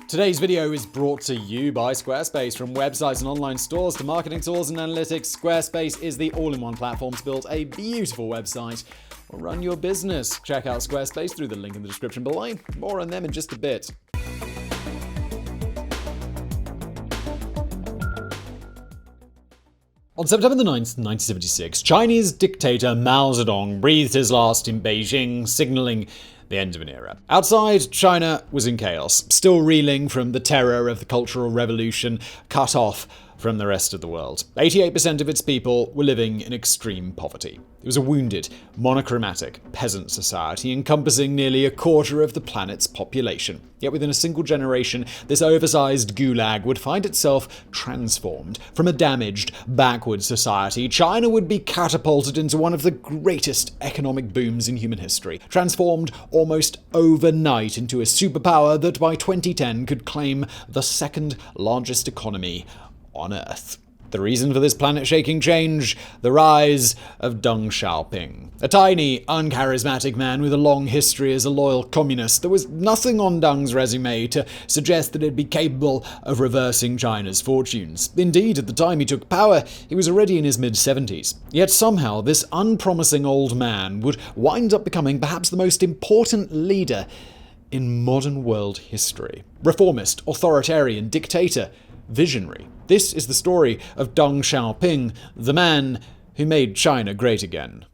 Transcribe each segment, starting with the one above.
Today's video is brought to you by Squarespace. From websites and online stores to marketing tools and analytics, Squarespace is the all-in-one platform to build a beautiful website or run your business. Check out Squarespace through the link in the description below. More on them in just a bit. On September the 9th, 1976, Chinese dictator Mao Zedong breathed his last in Beijing, signaling the end of an era. Outside, China was in chaos, still reeling from the terror of the Cultural Revolution, cut off from the rest of the world. 88% of its people were living in extreme poverty. It was a wounded, monochromatic peasant society encompassing nearly a quarter of the planet's population. Yet within a single generation, this oversized gulag would find itself transformed. From a damaged, backward society, China would be catapulted into one of the greatest economic booms in human history, transformed almost overnight into a superpower that by 2010 could claim the second largest economy on Earth. The reason for this planet-shaking change? The rise of Deng Xiaoping. A tiny, uncharismatic man with a long history as a loyal communist. There was nothing on Deng's resume to suggest that he'd be capable of reversing China's fortunes. Indeed, at the time he took power, he was already in his mid-70s. Yet somehow, this unpromising old man would wind up becoming perhaps the most important leader in modern world history. Reformist, authoritarian, dictator, visionary. This is the story of Deng Xiaoping, the man who made China great again.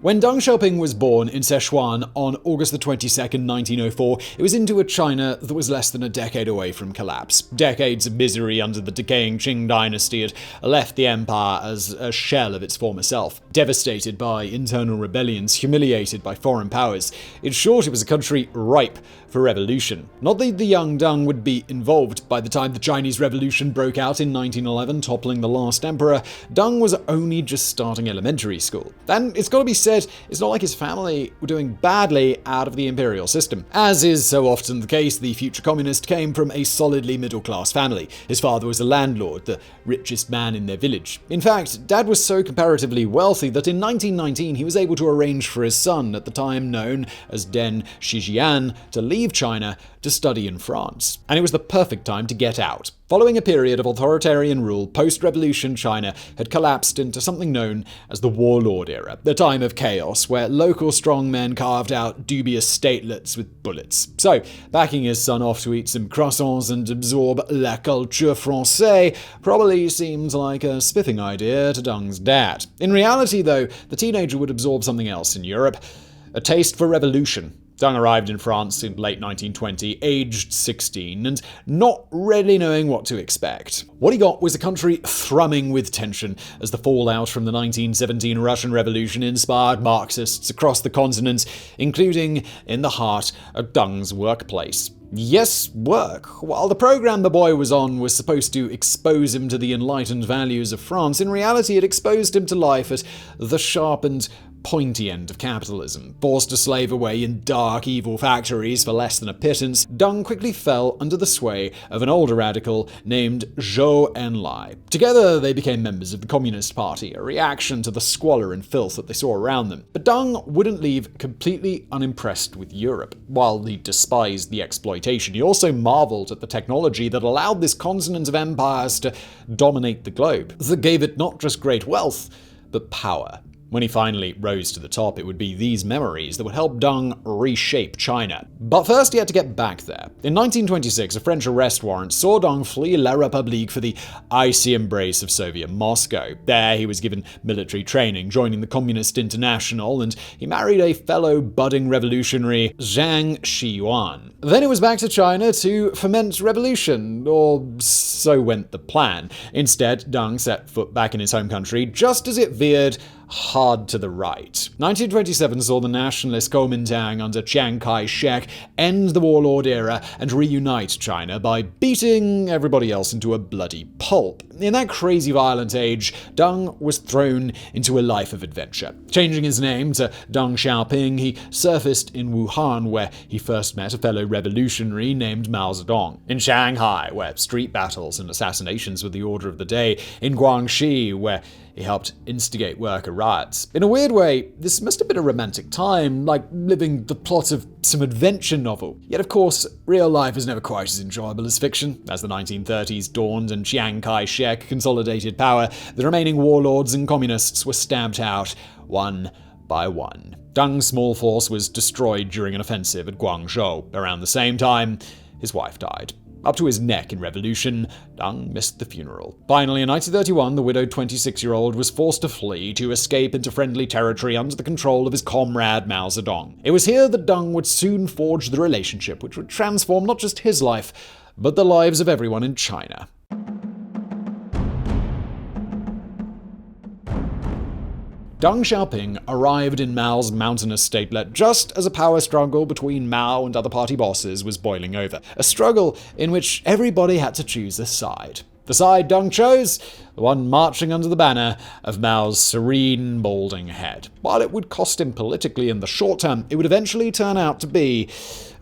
When Deng Xiaoping was born in Sichuan on August the 22nd, 1904, it was into a China that was less than a decade away from collapse. Decades of misery under the decaying Qing Dynasty had left the empire as a shell of its former self. Devastated by internal rebellions, humiliated by foreign powers. In short, it was a country ripe for revolution. Not that the young Deng would be involved by the time the Chinese Revolution broke out in 1911, toppling the last emperor. Deng was only just starting elementary school. And it's got to be said, it's not like his family were doing badly out of the imperial system. As is so often the case, the future communist came from a solidly middle-class family. His father was a landlord, the richest man in their village. In fact, Dad was so comparatively wealthy that in 1919 he was able to arrange for his son, at the time known as Deng Xijian, to leave China to study in France. And it was the perfect time to get out. Following a period of authoritarian rule, post-revolution China had collapsed into something known as the warlord era, the time of chaos where local strongmen carved out dubious statelets with bullets. So, backing his son off to eat some croissants and absorb la culture française probably seemed like a spiffing idea to Deng's dad. In reality, though, the teenager would absorb something else in Europe, a taste for revolution. Deng arrived in France in late 1920, aged 16, and not really knowing what to expect. What he got was a country thrumming with tension as the fallout from the 1917 Russian Revolution inspired Marxists across the continent, including in the heart of Deng's workplace. Yes, work. While the program the boy was on was supposed to expose him to the enlightened values of France, in reality it exposed him to life at the sharp and pointy end of capitalism. Forced to slave away in dark, evil factories for less than a pittance, Deng quickly fell under the sway of an older radical named Zhou Enlai. Together, they became members of the Communist Party, a reaction to the squalor and filth that they saw around them. But Deng wouldn't leave completely unimpressed with Europe. While he despised the exploitation, he also marveled at the technology that allowed this continent of empires to dominate the globe, that gave it not just great wealth, but power. When he finally rose to the top, it would be these memories that would help Deng reshape China. But first, he had to get back there. In 1926, a French arrest warrant saw Deng flee La République for the icy embrace of Soviet Moscow. There, he was given military training, joining the Communist International, and he married a fellow budding revolutionary, Jiang Zemin. Then it was back to China to foment revolution, or so went the plan. Instead, Deng set foot back in his home country just as it veered hard to the right. 1927 saw the nationalist Kuomintang under Chiang Kai-shek end the warlord era and reunite China by beating everybody else into a bloody pulp. In that crazy violent age, Deng was thrown into a life of adventure. Changing his name to Deng Xiaoping, he surfaced in Wuhan, where he first met a fellow revolutionary named Mao Zedong. In Shanghai, where street battles and assassinations were the order of the day. In Guangxi, where he helped instigate worker riots. In a weird way, this must have been a romantic time, like living the plot of some adventure novel. Yet of course, real life is never quite as enjoyable as fiction. As the 1930s dawned and Chiang Kai-shek consolidated power, the remaining warlords and communists were stamped out one by one. Deng's small force was destroyed during an offensive at Guangzhou. Around the same time, his wife died. Up to his neck in revolution, Deng missed the funeral. Finally, in 1931, the widowed 26-year-old was forced to flee to escape into friendly territory under the control of his comrade Mao Zedong. It was here that Deng would soon forge the relationship which would transform not just his life, but the lives of everyone in China. Deng Xiaoping arrived in Mao's mountainous statelet just as a power struggle between Mao and other party bosses was boiling over. A struggle in which everybody had to choose a side. The side Deng chose? The one marching under the banner of Mao's serene, balding head. While it would cost him politically in the short term, it would eventually turn out to be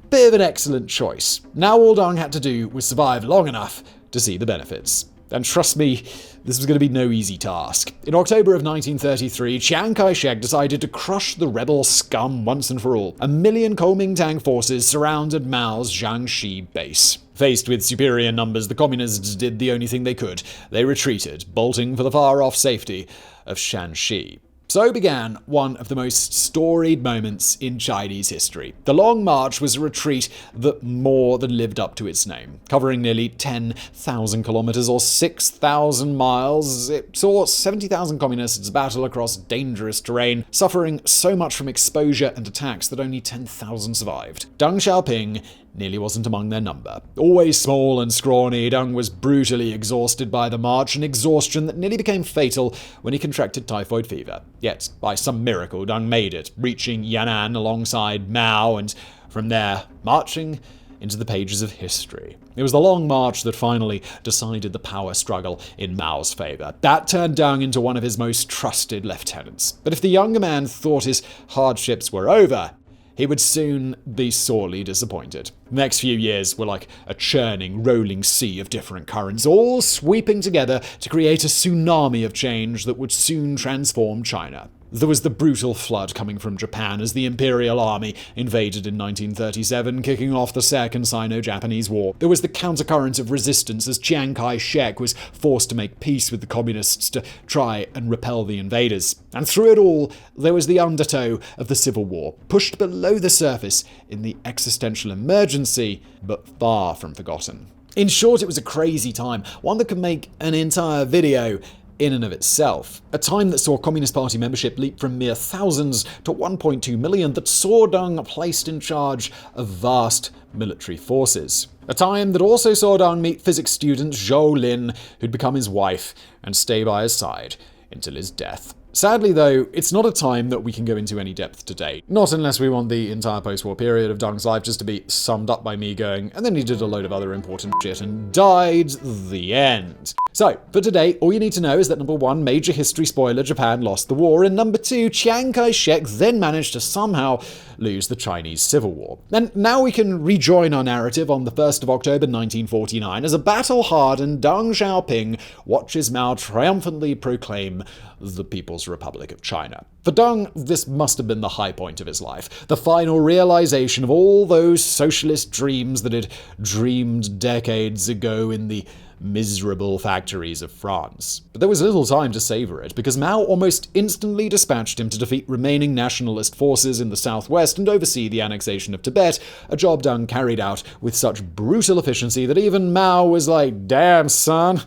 a bit of an excellent choice. Now all Deng had to do was survive long enough to see the benefits. And trust me, this was going to be no easy task. In October of 1933, Chiang Kai-shek decided to crush the rebel scum once and for all. 1 million Kuomintang forces surrounded Mao's Shaanxi base. Faced with superior numbers, the communists did the only thing they could. They retreated, bolting for the far-off safety of Shaanxi. So began one of the most storied moments in Chinese history. The Long March was a retreat that more than lived up to its name. Covering nearly 10,000 kilometers or 6,000 miles, it saw 70,000 communists battle across dangerous terrain, suffering so much from exposure and attacks that only 10,000 survived. Deng Xiaoping nearly wasn't among their number. Always small and scrawny, Deng was brutally exhausted by the march, an exhaustion that nearly became fatal when he contracted typhoid fever. Yet, by some miracle, Deng made it, reaching Yan'an alongside Mao, and from there, marching into the pages of history. It was the Long March that finally decided the power struggle in Mao's favor. That turned Deng into one of his most trusted lieutenants. But if the younger man thought his hardships were over, he would soon be sorely disappointed. The next few years were like a churning, rolling sea of different currents, all sweeping together to create a tsunami of change that would soon transform China. There was the brutal flood coming from Japan as the Imperial Army invaded in 1937, kicking off the Second Sino-Japanese War. There was the countercurrent of resistance as Chiang Kai-shek was forced to make peace with the communists to try and repel the invaders. And through it all, there was the undertow of the Civil War, pushed below the surface in the existential emergency, but far from forgotten. In short, it was a crazy time, one that could make an entire video in and of itself. A time that saw Communist Party membership leap from mere thousands to 1.2 million, that saw Deng placed in charge of vast military forces. A time that also saw Deng meet physics student Zhou Enlai, who'd become his wife and stay by his side until his death. Sadly, though, it's not a time that we can go into any depth today. Not unless we want the entire post-war period of Deng's life just to be summed up by me going, and then he did a load of other important shit and died. The end. So, for today, all you need to know is that number 1, major history spoiler, Japan lost the war, and number 2, Chiang Kai-shek then managed to somehow lose the Chinese Civil War. And now we can rejoin our narrative on the 1st of October 1949 as a battle-hardened Deng Xiaoping watches Mao triumphantly proclaim the People's Republic of China. For Deng, this must have been the high point of his life, the final realization of all those socialist dreams that had dreamed decades ago in the miserable factories of France. But there was little time to savor it, because Mao almost instantly dispatched him to defeat remaining nationalist forces in the southwest and oversee the annexation of Tibet, a job Deng carried out with such brutal efficiency that even Mao was like, "Damn, son,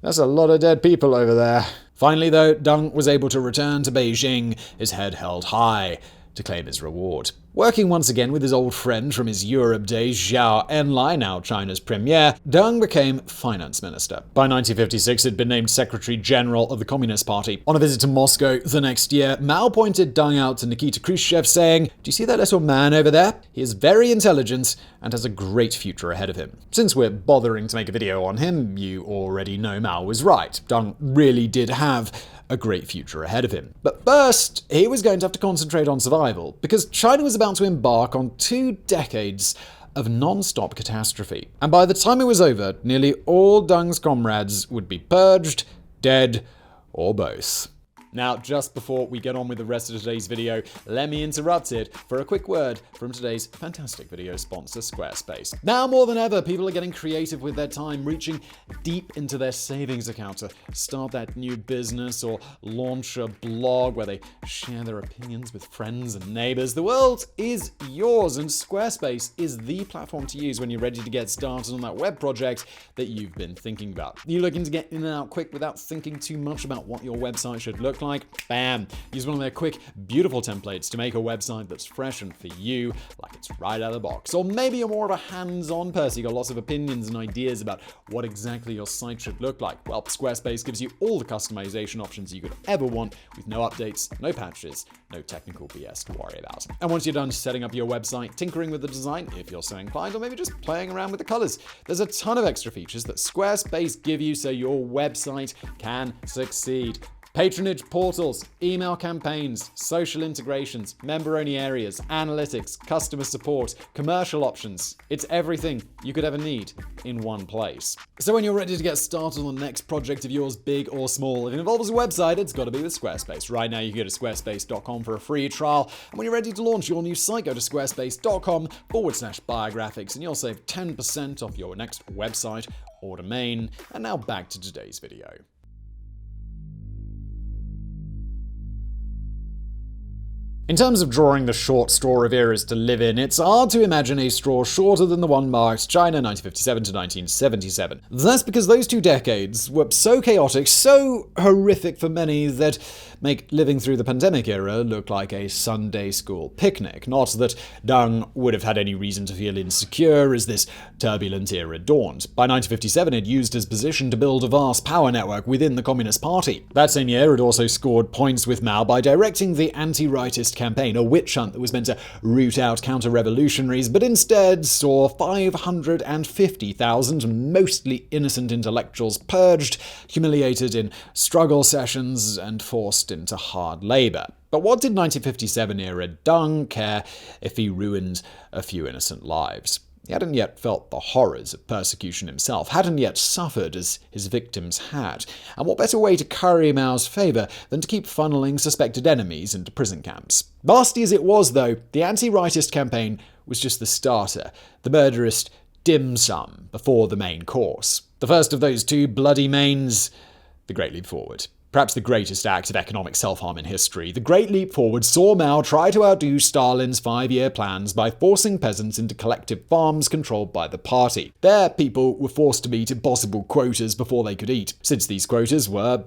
that's a lot of dead people over there." Finally, though, Deng was able to return to Beijing, his head held high, to claim his reward. Working once again with his old friend from his Europe days, Zhou Enlai, now China's premier, Deng became finance minister. By 1956, he'd been named Secretary General of the Communist Party. On a visit to Moscow the next year, Mao pointed Deng out to Nikita Khrushchev, saying, "Do you see that little man over there? He is very intelligent and has a great future ahead of him." Since we're bothering to make a video on him, you already know Mao was right. Deng really did have a great future ahead of him. But first, he was going to have to concentrate on survival, because China was about to embark on 2 decades of non-stop catastrophe. And by the time it was over, nearly all Deng's comrades would be purged, dead, or both. Now, just before we get on with the rest of today's video, let me interrupt it for a quick word from today's fantastic video sponsor, Squarespace. Now more than ever, people are getting creative with their time, reaching deep into their savings account to start that new business or launch a blog where they share their opinions with friends and neighbors. The world is yours, and Squarespace is the platform to use when you're ready to get started on that web project that you've been thinking about. You're looking to get in and out quick without thinking too much about what your website should look like? Bam! Use one of their quick, beautiful templates to make a website that's fresh and for you, like it's right out of the box. Or maybe you're more of a hands-on person, you got lots of opinions and ideas about what exactly your site should look like. Well, Squarespace gives you all the customization options you could ever want, with no updates, no patches, no technical BS to worry about. And once you're done setting up your website, tinkering with the design, if you're so inclined, or maybe just playing around with the colors, there's a ton of extra features that Squarespace give you so your website can succeed. Patronage portals, email campaigns, social integrations, member-only areas, analytics, customer support, commercial options. It's everything you could ever need in one place. So when you're ready to get started on the next project of yours, big or small, if it involves a website, it's got to be with Squarespace. Right now, you can go to squarespace.com for a free trial. And when you're ready to launch your new site, go to squarespace.com/biographics and you'll save 10% off your next website or domain. And now back to today's video. In terms of drawing the short straw of eras to live in, it's hard to imagine a straw shorter than the one marked China 1957 to 1977. That's because those 2 decades were so chaotic, so horrific for many, that make living through the pandemic era look like a Sunday school picnic. Not that Deng would have had any reason to feel insecure as this turbulent era dawned. By 1957, it used his position to build a vast power network within the Communist Party. That same year, it also scored points with Mao by directing the Anti-Rightist Campaign, a witch hunt that was meant to root out counter-revolutionaries, but instead saw 550,000 mostly innocent intellectuals purged, humiliated in struggle sessions, and forced into hard labor. But what did 1957-era Deng care if he ruined a few innocent lives? He hadn't yet felt the horrors of persecution himself, hadn't yet suffered as his victims had. And what better way to curry Mao's favor than to keep funneling suspected enemies into prison camps? Nasty as it was, though, the Anti-Rightist Campaign was just the starter, the murderous dim sum before the main course. The first of those 2 bloody mains, the Great Leap Forward. Perhaps the greatest act of economic self-harm in history, the Great Leap Forward saw Mao try to outdo Stalin's 5-year plans by forcing peasants into collective farms controlled by the party. There, people were forced to meet impossible quotas before they could eat. Since these quotas were,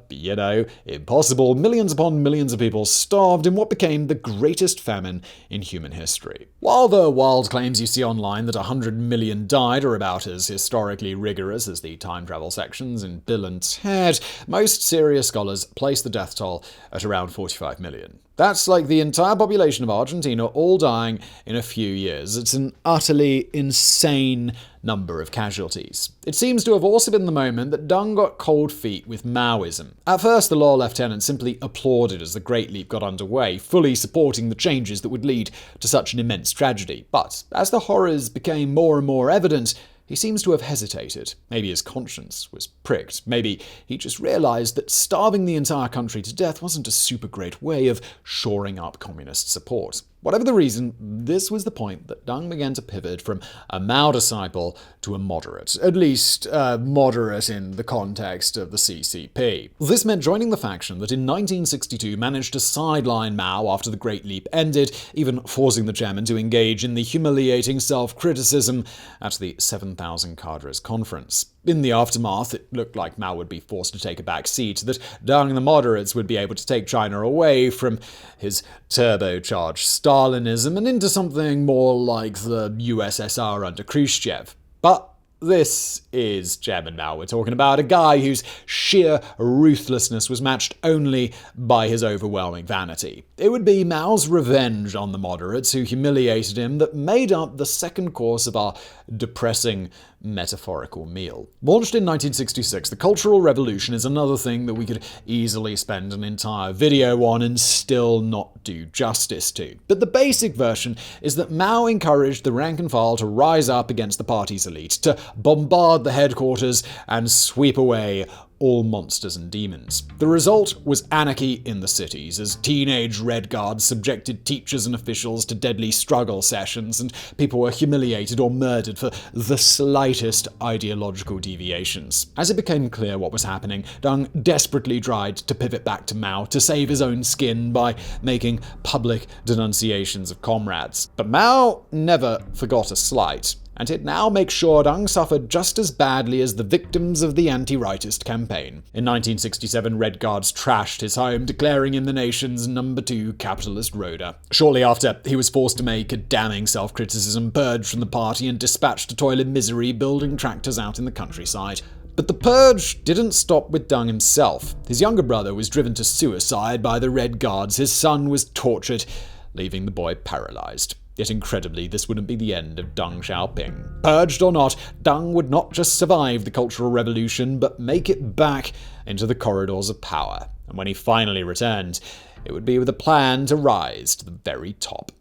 impossible, millions upon millions of people starved in what became the greatest famine in human history. While the wild claims you see online that 100 million died are about as historically rigorous as the time travel sections in Bill and Ted, most serious scholars place the death toll at around 45 million. That's like the entire population of Argentina all dying in a few years. It's an utterly insane number of casualties. It seems to have also been the moment that Deng got cold feet with Maoism. At first, the law lieutenant simply applauded as the Great Leap got underway, fully supporting the changes that would lead to such an immense tragedy. But as the horrors became more and more evident, he seems to have hesitated. Maybe his conscience was pricked. Maybe he just realized that starving the entire country to death wasn't a super great way of shoring up communist support. Whatever the reason, this was the point that Deng began to pivot from a Mao disciple to a moderate, at least moderate in the context of the CCP. This meant joining the faction that in 1962 managed to sideline Mao after the Great Leap ended, even forcing the chairman to engage in the humiliating self-criticism at the 7,000 cadres conference. In the aftermath, it looked like Mao would be forced to take a back seat, that Deng and the moderates would be able to take China away from his turbocharged Stalinism and into something more like the USSR under Khrushchev. But this is Chairman Mao we're talking about, a guy whose sheer ruthlessness was matched only by his overwhelming vanity. It would be Mao's revenge on the moderates who humiliated him that made up the second course of our depressing metaphorical meal. Launched in 1966, the Cultural Revolution is another thing that we could easily spend an entire video on and still not do justice to. But the basic version is that Mao encouraged the rank and file to rise up against the party's elite, to bombard the headquarters and sweep away all monsters and demons. The result was anarchy in the cities, as teenage Red Guards subjected teachers and officials to deadly struggle sessions, and people were humiliated or murdered for the slightest ideological deviations. As it became clear what was happening, Deng desperately tried to pivot back to Mao to save his own skin by making public denunciations of comrades. But Mao never forgot a slight, and he'd now make sure Deng suffered just as badly as the victims of the Anti-Rightist Campaign. In 1967, Red Guards trashed his home, declaring him the nation's #2 capitalist roader. Shortly after, he was forced to make a damning self-criticism, purged from the party, and dispatched to toil in misery, building tractors out in the countryside. But the purge didn't stop with Deng himself. His younger brother was driven to suicide by the Red Guards. His son was tortured, leaving the boy paralyzed. Yet incredibly, this wouldn't be the end of Deng Xiaoping. Purged or not, Deng would not just survive the Cultural Revolution, but make it back into the corridors of power. And when he finally returned, it would be with a plan to rise to the very top.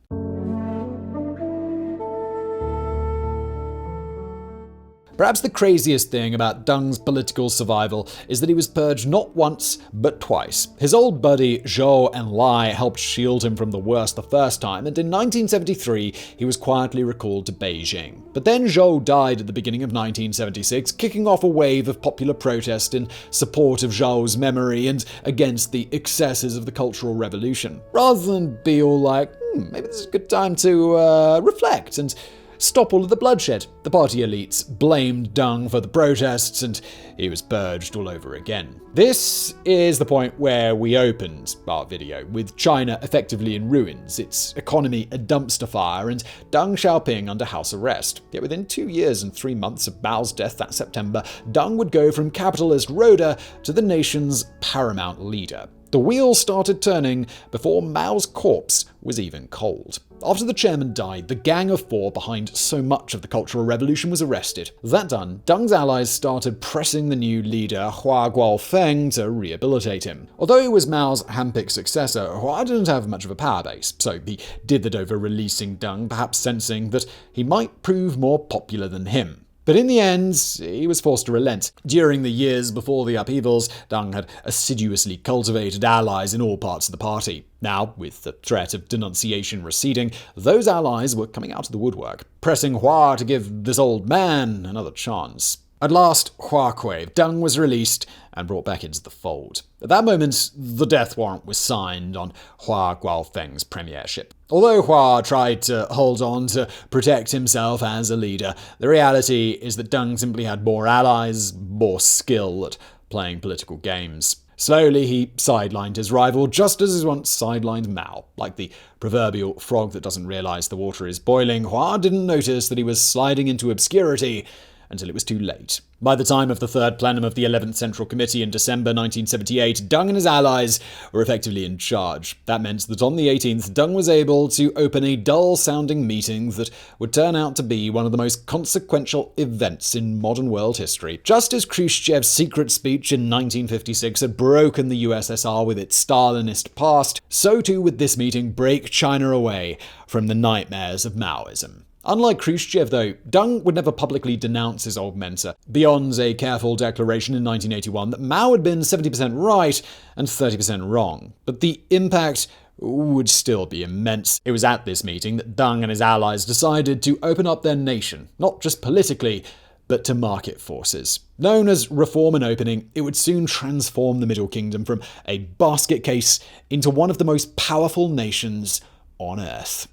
Perhaps the craziest thing about Deng's political survival is that he was purged not once, but twice. His old buddy Zhou Enlai helped shield him from the worst the first time, and in 1973 he was quietly recalled to Beijing. But then Zhou died at the beginning of 1976, kicking off a wave of popular protest in support of Zhou's memory and against the excesses of the Cultural Revolution. Rather than be all like, maybe this is a good time to reflect and stop all of the bloodshed, the party elites blamed Deng for the protests, and he was purged all over again. This is the point where we opened our video, with China effectively in ruins, its economy a dumpster fire, and Deng Xiaoping under house arrest. Yet within 2 years and 3 months of Mao's death that September, Deng would go from capitalist roader to the nation's paramount leader. The wheel started turning before Mao's corpse was even cold. After the chairman died, the Gang of Four behind so much of the Cultural Revolution was arrested. That done, Deng's allies started pressing the new leader, Hua Guofeng, to rehabilitate him. Although he was Mao's handpicked successor, Hua didn't have much of a power base, so he did that over releasing Deng, perhaps sensing that he might prove more popular than him. But in the end, he was forced to relent. During the years before the upheavals, Deng had assiduously cultivated allies in all parts of the party. Now, with the threat of denunciation receding, those allies were coming out of the woodwork, pressing Hua to give this old man another chance. At last, Hua Guofeng, Deng was released and brought back into the fold. At that moment, the death warrant was signed on Hua Guofeng's premiership. Although Hua tried to hold on to protect himself as a leader, the reality is that Deng simply had more allies, more skill at playing political games. Slowly, he sidelined his rival, just as he once sidelined Mao. Like the proverbial frog that doesn't realize the water is boiling, Hua didn't notice that he was sliding into obscurity until it was too late. By the time of the third plenum of the 11th Central Committee in December 1978, Deng and his allies were effectively in charge. That meant that on the 18th, Deng was able to open a dull-sounding meeting that would turn out to be one of the most consequential events in modern world history. Just as Khrushchev's secret speech in 1956 had broken the USSR with its Stalinist past, so too would this meeting break China away from the nightmares of Maoism. Unlike Khrushchev, though, Deng would never publicly denounce his old mentor, beyond a careful declaration in 1981 that Mao had been 70% right and 30% wrong. But the impact would still be immense. It was at this meeting that Deng and his allies decided to open up their nation, not just politically, but to market forces. Known as Reform and Opening, it would soon transform the Middle Kingdom from a basket case into one of the most powerful nations on Earth.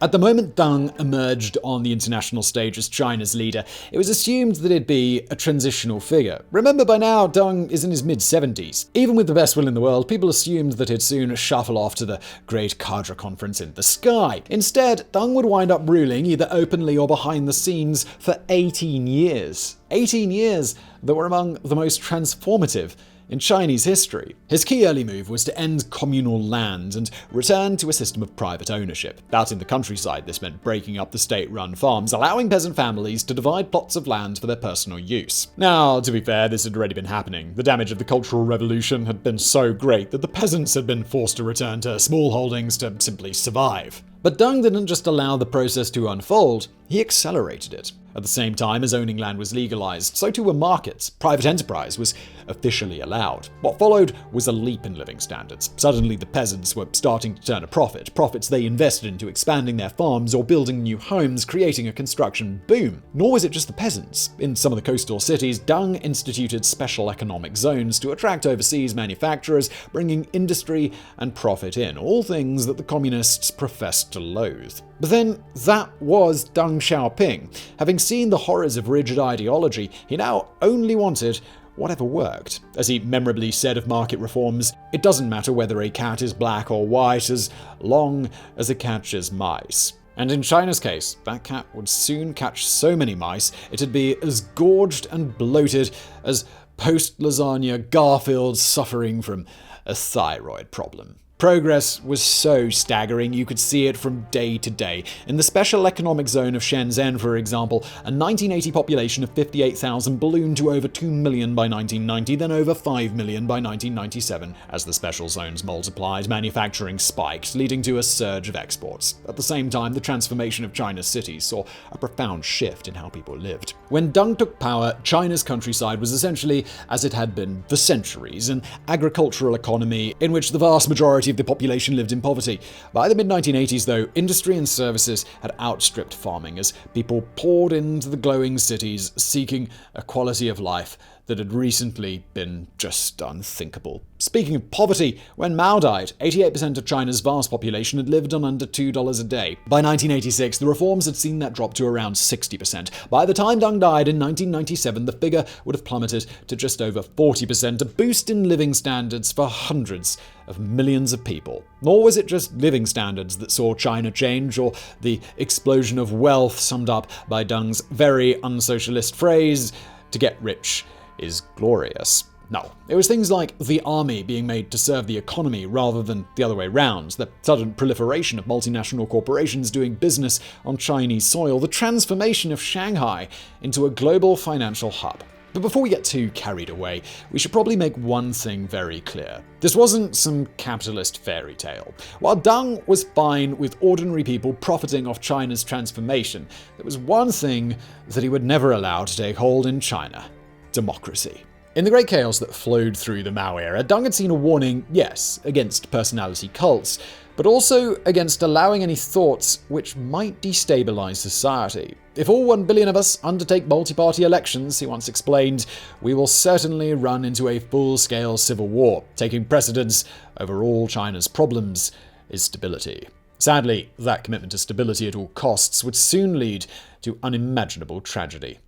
At the moment Deng emerged on the international stage as China's leader, it was assumed that he'd be a transitional figure. Remember, by now, Deng is in his mid-70s. Even with the best will in the world, people assumed that he'd soon shuffle off to the Great Cadre Conference in the sky. Instead, Deng would wind up ruling, either openly or behind the scenes, for 18 years. 18 years that were among the most transformative in Chinese history. His key early move was to end communal land and return to a system of private ownership. Out in the countryside, this meant breaking up the state-run farms, allowing peasant families to divide plots of land for their personal use. Now, to be fair, this had already been happening. The damage of the Cultural Revolution had been so great that the peasants had been forced to return to small holdings to simply survive. But Deng didn't just allow the process to unfold, he accelerated it. At the same time as owning land was legalized, so too were markets. Private enterprise was officially allowed. What followed was a leap in living standards. Suddenly the peasants were starting to turn a profit, profits they invested into expanding their farms or building new homes, creating a construction boom. Nor was it just the peasants. In some of the coastal cities, Deng instituted special economic zones to attract overseas manufacturers, bringing industry and profit in, all things that the communists professed to loathe. But then, that was Deng Xiaoping. Having seen the horrors of rigid ideology, he now only wanted whatever worked. As he memorably said of market reforms, "It doesn't matter whether a cat is black or white, as long as it catches mice." And in China's case, that cat would soon catch so many mice, it'd be as gorged and bloated as post-lasagna Garfield suffering from a thyroid problem. Progress was so staggering you could see it from day to day. In the special economic zone of Shenzhen, for example, a 1980 population of 58,000 ballooned to over 2 million by 1990, then over 5 million by 1997. As the special zones multiplied, manufacturing spiked, leading to a surge of exports. At the same time, the transformation of China's cities saw a profound shift in how people lived. When Deng took power, China's countryside was essentially as it had been for centuries, an agricultural economy in which the vast majority of the population lived in poverty. By the mid-1980s, though, industry and services had outstripped farming as people poured into the glowing cities seeking a quality of life that had recently been just unthinkable. Speaking of poverty, when Mao died, 88% of China's vast population had lived on under $2 a day. By 1986, the reforms had seen that drop to around 60%. By the time Deng died in 1997, the figure would have plummeted to just over 40%, a boost in living standards for hundreds of millions of people. Nor was it just living standards that saw China change, or the explosion of wealth summed up by Deng's very unsocialist phrase, "To get rich is glorious." No, it was things like the army being made to serve the economy rather than the other way round, the sudden proliferation of multinational corporations doing business on Chinese soil, the transformation of Shanghai into a global financial hub. But before we get too carried away, we should probably make one thing very clear. This wasn't some capitalist fairy tale. While Deng was fine with ordinary people profiting off China's transformation, there was one thing that he would never allow to take hold in China: democracy. In the great chaos that flowed through the Mao era, Deng had seen a warning, yes, against personality cults, but also against allowing any thoughts which might destabilize society. "If all 1 billion of us undertake multi-party elections," he once explained, "we will certainly run into a full-scale civil war. Taking precedence over all China's problems is stability." Sadly, that commitment to stability at all costs would soon lead to unimaginable tragedy.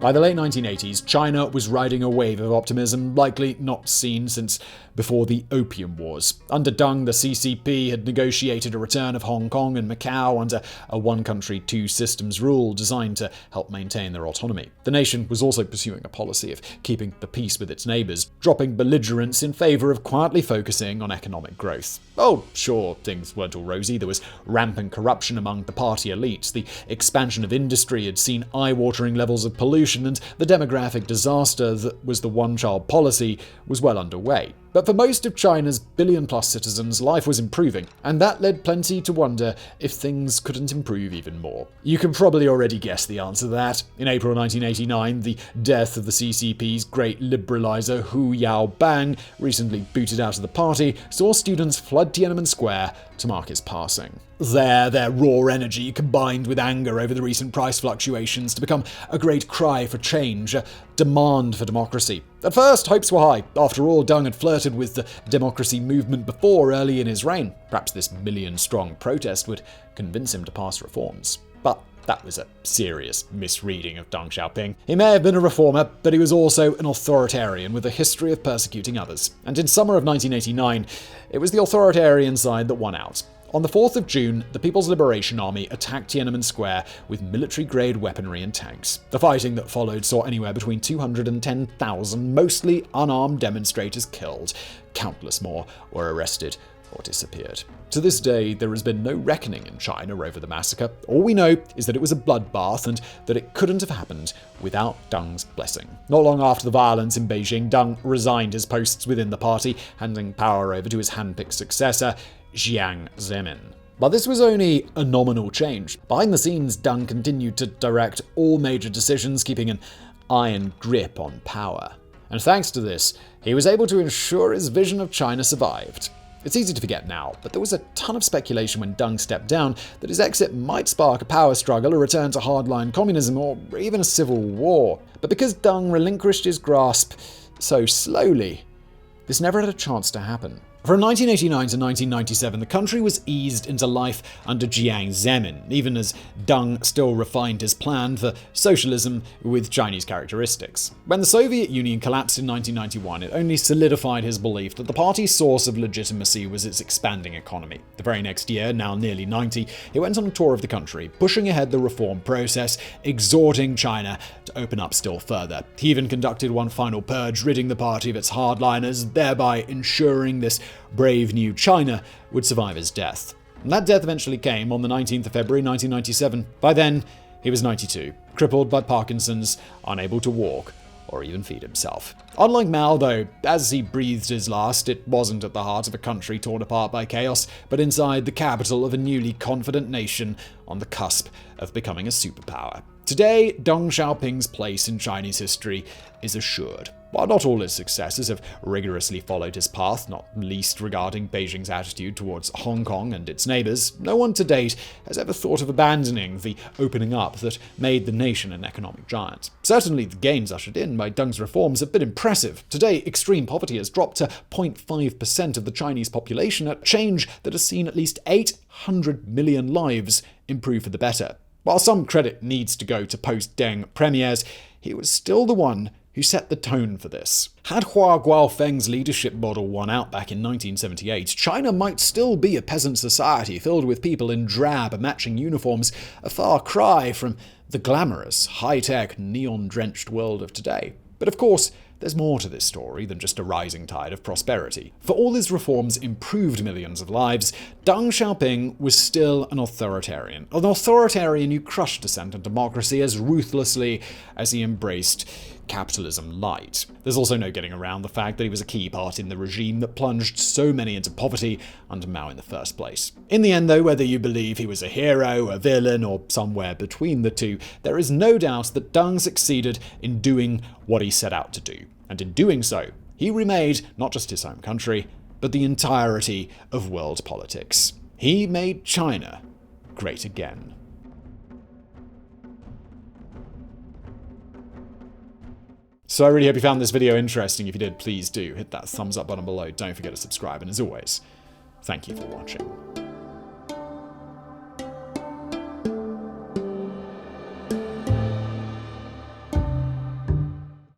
By the late 1980s, China was riding a wave of optimism likely not seen since before the Opium Wars. Under Deng, the CCP had negotiated a return of Hong Kong and Macau under a one-country, two-systems rule designed to help maintain their autonomy. The nation was also pursuing a policy of keeping the peace with its neighbours, dropping belligerence in favour of quietly focusing on economic growth. Oh, sure, things weren't all rosy. There was rampant corruption among the party elites. The expansion of industry had seen eye-watering levels of pollution, and the demographic disaster that was the one-child policy was well underway. But for most of China's billion-plus citizens, life was improving, and that led plenty to wonder if things couldn't improve even more. You can probably already guess the answer to that. In April 1989, the death of the CCP's great liberalizer Hu Yaobang, recently booted out of the party, saw students flood Tiananmen Square to mark his passing. There, their raw energy combined with anger over the recent price fluctuations to become a great cry for change, a demand for democracy. At first, hopes were high. After all, Deng had flirted with the democracy movement before, early in his reign. Perhaps this million-strong protest would convince him to pass reforms. But that was a serious misreading of Deng Xiaoping. He may have been a reformer, but he was also an authoritarian with a history of persecuting others. And in summer of 1989, it was the authoritarian side that won out. On the 4th of June, the People's Liberation Army attacked Tiananmen Square with military-grade weaponry and tanks. The fighting that followed saw anywhere between 200 and 10,000 mostly unarmed demonstrators killed. Countless more were arrested or disappeared. To this day, there has been no reckoning in China over the massacre. All we know is that it was a bloodbath and that it couldn't have happened without Deng's blessing. Not long after the violence in Beijing, Deng resigned his posts within the party, handing power over to his handpicked successor. Jiang Zemin. But this was only a nominal change. Behind the scenes, Deng continued to direct all major decisions, keeping an iron grip on power. And thanks to this, he was able to ensure his vision of China survived. It's easy to forget now, but there was a ton of speculation when Deng stepped down that his exit might spark a power struggle, a return to hardline communism, or even a civil war. But because Deng relinquished his grasp so slowly, this never had a chance to happen. From 1989 to 1997, the country was eased into life under Jiang Zemin, even as Deng still refined his plan for socialism with Chinese characteristics. When the Soviet Union collapsed in 1991, it only solidified his belief that the party's source of legitimacy was its expanding economy. The very next year, now nearly 90, he went on a tour of the country, pushing ahead the reform process, exhorting China to open up still further. He even conducted one final purge, ridding the party of its hardliners, thereby ensuring this brave new China would survive his death. And that death eventually came on the 19th of February 1997. By then, he was 92, crippled by Parkinson's, unable to walk or even feed himself. Unlike Mao, though, as he breathed his last, it wasn't at the heart of a country torn apart by chaos, but inside the capital of a newly confident nation on the cusp of becoming a superpower. Today, Deng Xiaoping's place in Chinese history is assured. While not all his successors have rigorously followed his path, not least regarding Beijing's attitude towards Hong Kong and its neighbors, no one to date has ever thought of abandoning the opening up that made the nation an economic giant. Certainly, the gains ushered in by Deng's reforms have been impressive. Today, extreme poverty has dropped to 0.5% of the Chinese population, a change that has seen at least 800 million lives improve for the better. While some credit needs to go to post-Deng premiers, he was still the one who set the tone for this. Had Hua Guofeng's leadership model won out back in 1978, China might still be a peasant society filled with people in drab, matching uniforms, a far cry from the glamorous, high-tech, neon-drenched world of today. But of course, there's more to this story than just a rising tide of prosperity. For all his reforms improved millions of lives, Deng Xiaoping was still an authoritarian who crushed dissent and democracy as ruthlessly as he embraced capitalism light. There's also no getting around the fact that he was a key part in the regime that plunged so many into poverty under Mao in the first place. In the end, though, whether you believe he was a hero, a villain, or somewhere between the two, there is no doubt that Deng succeeded in doing what he set out to do. And in doing so, he remade not just his home country, but the entirety of world politics. He made China great again. So I really hope you found this video interesting. If you did, please do hit that thumbs up button below. Don't forget to subscribe. And as always, thank you for watching.